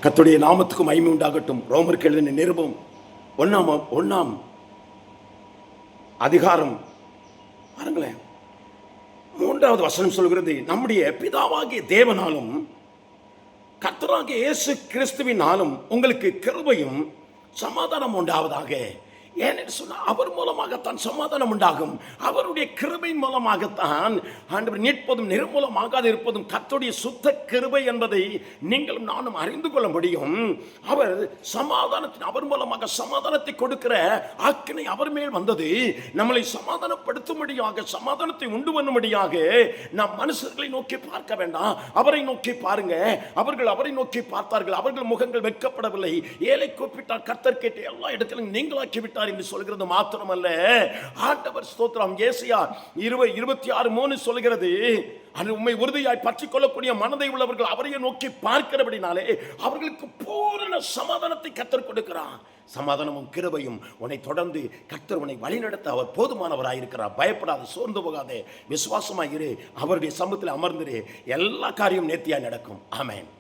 கர்த்தருடைய நாமத்துக்கு மகிமை உண்டாகட்டும். ரோமருக்கு எழுதின நிருபம் ஒன்னாம் அதிகாரம் பாருங்களேன், 3வது வசனம் சொல்கிறது, நம்முடைய பிதாவாகிய தேவனாலும் கர்த்தராகிய இயேசு கிறிஸ்துவினாலும் உங்களுக்கு கிருபையும் சமாதானம் உண்டாவதாக. ஏனென்று சொன்னால் அவர் மூலமாகத்தான் சமாதானம் உண்டாகும். அவருடைய கிருபை மூலமாகத்தான் ஆண்டவர் நிற்பதும் நிர்மூலமாகாது இருப்பதும் கர்த்தருடைய சுத்த கிருபை என்பதை நீங்களும் நானும் அறிந்து கொள்ள முடியும். அவர் சமாதானத்தின் அவர் மூலமாக சமாதானத்தை கொடுக்கிற ஆக்கினை அவர் மேல் வந்தது. நம்மளை சமாதானப்படுத்தும்படியாக, சமாதானத்தை உண்டு பண்ணும்படியாக நாம் மனுஷர்களை நோக்கி பார்க்க வேண்டாம், அவரை நோக்கி பாருங்க. அவர்கள் அவரை நோக்கி பார்த்தார்கள், அவர்கள் முகங்கள் வெட்கப்படவில்லை. ஏழை கூப்பிட்டார், கர்த்தர் கேட்டு எல்லா இடத்திலும் நீங்களாக்கி விட்டார் என்று சொல்கிறது மாத்திரமல்ல, ஆண்டவர் ஸ்தோத்திரம், ஏசாயா 26:3 சொல்கிறது, உம்மை உறுதியாய் பற்றிக் கொள்ளக்கூடிய மனதை உள்ளவர்கள் அவரையே நோக்கி பார்க்கிறபடினாலே அவர்களுக்கு பூரண சமாதானத்தை கர்த்தர் கொடுக்கிறார். சமாதானமும் கிருபையும் உன்னை தொடர்ந்து கர்த்தர் உன்னை வழிநடத்த அவர் போதுமானவராயிருக்கிறார். பயப்படாத, சோர்ந்து போகாதே, விசுவாசமாயிரு, அவருடைய சமூகத்தில் அமர்ந்திரு, எல்லா காரியம் நேர்த்தியாய் நடக்கும். ஆமென்.